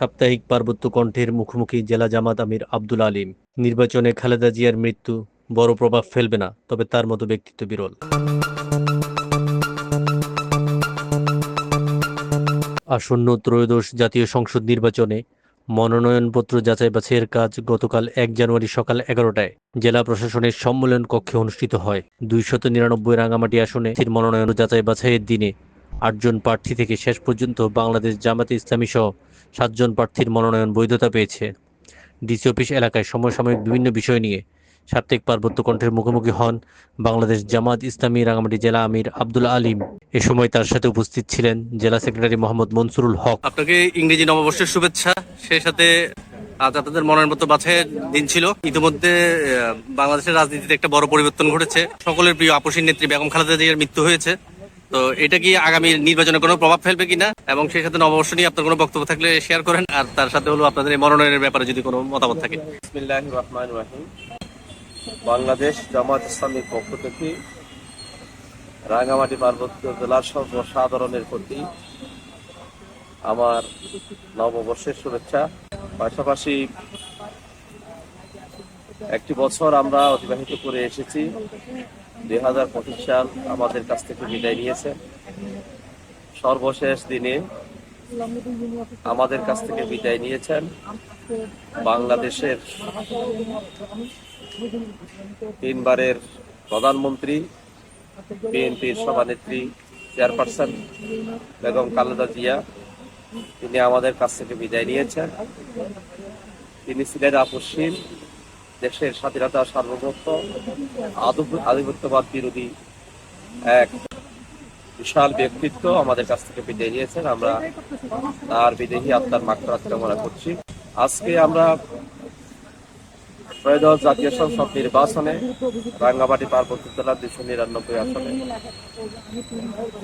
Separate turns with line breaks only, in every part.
সাপ্তাহিক পার্বত্য কণ্ঠের মুখোমুখি জেলা জামাত আমির আব্দুল আলীম। নির্বাচনে খালেদা জিয়ার মৃত্যু বড় প্রভাব ফেলবে না, তবে তার মতো ব্যক্তিত্ব বিরল। আসন্ন ত্রয়োদশ জাতীয় সংসদ নির্বাচনে মনোনয়নপত্র যাচাই বাছাইয়ের কাজ গতকাল ১ জানুয়ারি সকাল ১১টায় জেলা প্রশাসনের সম্মেলন কক্ষে অনুষ্ঠিত হয়। ২৯৯ রাঙামাটি আসনে মনোনয়ন যাচাই বাছাইয়ের দিনে ৮ জন প্রার্থী থেকে শেষ পর্যন্ত বাংলাদেশ জামাতে ইসলামী সহ ৭ জন প্রার্থীর মনোনয়ন বৈধতা পেয়েছে। ডিসি অফিস এলাকায় সমসাময়িক বিভিন্ন বিষয় নিয়ে সাপ্তাহিক পার্বত্য কণ্ঠের মুখোমুখি হন বাংলাদেশ জামাত ইসলামী রাঙামাটি জেলা আমির আব্দুল আলীম। এ সময় তার সাথে উপস্থিত ছিলেন জেলা সেক্রেটারি মোহাম্মদ মনসুরুল হক। আপনাকে ইংরেজি নববর্ষের শুভেচ্ছা। সেই সাথে আজ আপনাদের মনোনয়নপত্র বাছাইয়ের দিন ছিল। ইতিমধ্যে বাংলাদেশের রাজনীতিতে একটা বড় পরিবর্তন ঘটেছে। সকলের প্রিয় আপসীর নেত্রী বেগম খালেদা জিয়ার মৃত্যু হয়েছে। তো এটা কি আগামী নির্বাচনে কোনো প্রভাব ফেলবে কিনা, এবং সেই সাথে নববর্ষ নিয়ে আপনার কোনো বক্তব্য থাকলে শেয়ার করেন, আর তার সাথে হলো আপনাদের এই মনোনয়নের ব্যাপারে যদি কোনো মতামত থাকে।
বিসমিল্লাহির রহমানির রহিম। বাংলাদেশ জামাত ইসলামীর পক্ষ থেকে রাঙ্গামাটি পার্বত্য জেলার সর্বসাধারণের প্রতি আমার নববর্ষের শুভেচ্ছা। পাশাপাশি একটি বছর আমরা অতিবাহিত করে এসেছি। ২০২৫ সাল আমাদের কাছ থেকে বিদায় নিয়েছে। সর্বশেষ দিনে আমাদের কাছ থেকে বিদায় নিয়েছেন বাংলাদেশের ৩ বারের প্রধানমন্ত্রী, বিএনপির সভানেত্রী, চেয়ারপারসন বেগম খালেদা জিয়া। তিনি আমাদের কাছ থেকে বিদায় নিয়েছেন। তিনি ছিলেন আপসহীন, দেশের স্বাধীনতা, সার্বভৌমত্ব, আধিপত্যবাদ বিরোধী এক বিশাল ব্যক্তিত্ব আমাদের কাছ থেকে বিদায় নিয়েছেন। আমরা তার বিদেহী আত্মার মাগফিরাত কামনা করছি। আজকে আমরা ত্রয়োদশ জাতীয় সংসদ নির্বাচনে রাঙ্গামাটি পার্বত্য জেলার ২৯৯ আসনে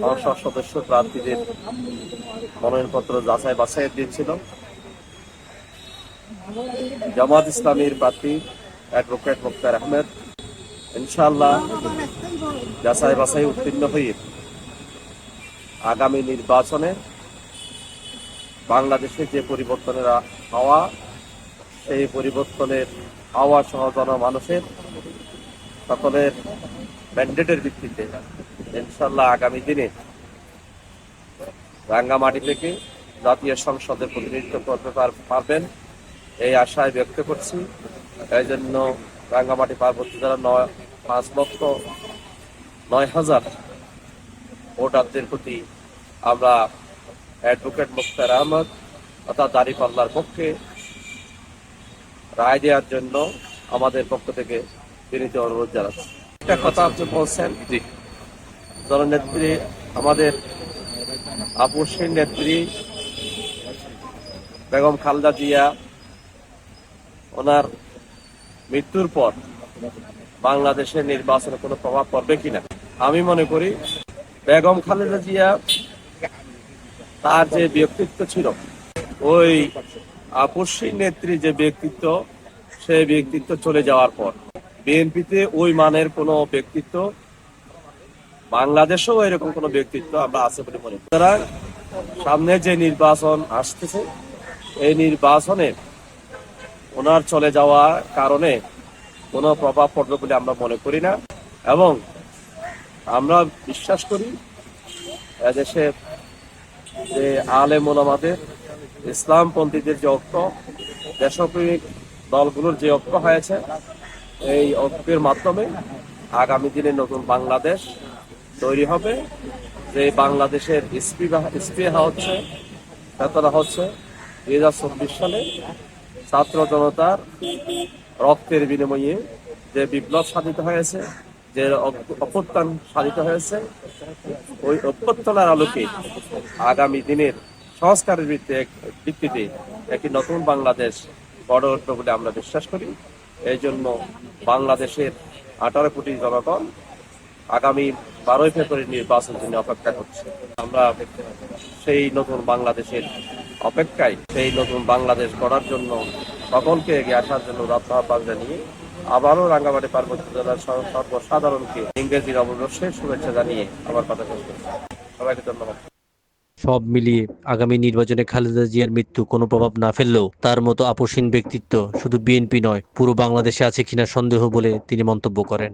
সংসদ সদস্য প্রার্থীদের মনোনয়নপত্র যাচাই বাছাইয়ের দিন ছিল। জামাত ইসলামীর প্রার্থী অ্যাডভোকেট মুখতার আহমেদ ইনশাআল্লাহ যাচাই বাছাই উত্তীর্ণ হয়ে আগামী নির্বাচনে বাংলাদেশে যে পরিবর্তনের হাওয়া, সেই পরিবর্তনের হাওয়া সহ জনমানুষের সকলের ম্যান্ডেটের ভিত্তিতে ইনশাআল্লাহ আগামী দিনে রাঙ্গামাটি থেকে জাতীয় সংসদে প্রতিনিধিত্ব করতে পারবেন এই আশায় ব্যক্ত করছি। এই জন্য রাঙ্গামাটি পার্বত্য জেলার ৫,০৯,০০০ ভোটারদের প্রতি আমরা অ্যাডভোকেট মুখতার আহমদ অর্থাৎ দাঁড়িপাল্লার পক্ষে রায় দেওয়ার জন্য আমাদের পক্ষ থেকে বিনীত অনুরোধ জানাচ্ছি। একটা কথা আপনি বলছেন, দলনেত্রী আমাদের আপসহীন নেত্রী বেগম খালেদা জিয়া, ওনার মৃত্যুর পর বাংলাদেশের নির্বাচনে কোনো প্রভাব পড়বে কিনা। আমি মনে করি বেগম খালেদা জিয়া তার যে ব্যক্তিত্ব ছিল, ওই আপসহীন নেত্রী যে ব্যক্তিত্ব, সেই ব্যক্তিত্ব চলে যাওয়ার পর বিএনপিতে ওই মানের কোনো ব্যক্তিত্ব, বাংলাদেশেও এরকম কোনো ব্যক্তিত্ব আমরা আছে বলে মনে করি। সুতরাং সামনে যে নির্বাচন আসতেছে, এই নির্বাচনে ওনার চলে যাওয়ার কারণে কোনো প্রভাব পড়বে বলে আমরা মনে করি না, এবং আমরা বিশ্বাস করি এদেশে যে আলেম ওলামাদের, ইসলামপন্থীদের যে ঐক্য, দেশপ্রেমিক দলগুলোর যে ঐক্য হয়েছে, এই ঐক্যের মাধ্যমে আগামী দিনে নতুন বাংলাদেশ তৈরি হবে। যে বাংলাদেশের স্পৃহা হচ্ছে, চেতনা হচ্ছে ২০২৪ সালে ছাত্র জনতার রক্তের বিনিময়ে যে বিপ্লব সাধিত হয়েছে, যে অভ্যুত্থান সাধিত হয়েছে, ওই অভ্যুত্থানের আলোকে আগামী দিনের সংস্কারের ভিত্তিতে একটি নতুন বাংলাদেশ গড়ে উঠবে বলে আমরা বিশ্বাস করি। এই জন্য বাংলাদেশের ১৮ কোটি জনগণ আগামী ১২ই ফেব্রুয়ারি নির্বাচনের জন্য অপেক্ষা করছে। আমরা সেই নতুন বাংলাদেশের অপেক্ষায়, সেই নতুন বাংলাদেশ গড়ার জন্য সকলকে এগিয়ে আসার জন্য আহ্বান জানিয়ে আবারও রাঙ্গামাটি পার্বত্য জেলার সর্বসাধারণকে ইংরেজি নববর্ষের শুভেচ্ছা জানিয়ে আমার কথা শেষ করছি। সবাইকে ধন্যবাদ।
সব মিলিয়ে আগামী নির্বাচনে খালেদা জিয়ার মৃত্যু কোনো প্রভাব না ফেললেও তার মতো আপসহীন ব্যক্তিত্ব শুধু বিএনপি নয়, পুরো বাংলাদেশে আছে কিনা সন্দেহ বলে তিনি মন্তব্য করেন।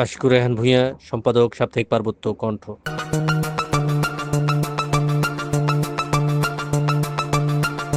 আশিকুর রেহান ভূঁইয়া, সম্পাদক, সাপ্তাহিক পার্বত্য কণ্ঠ।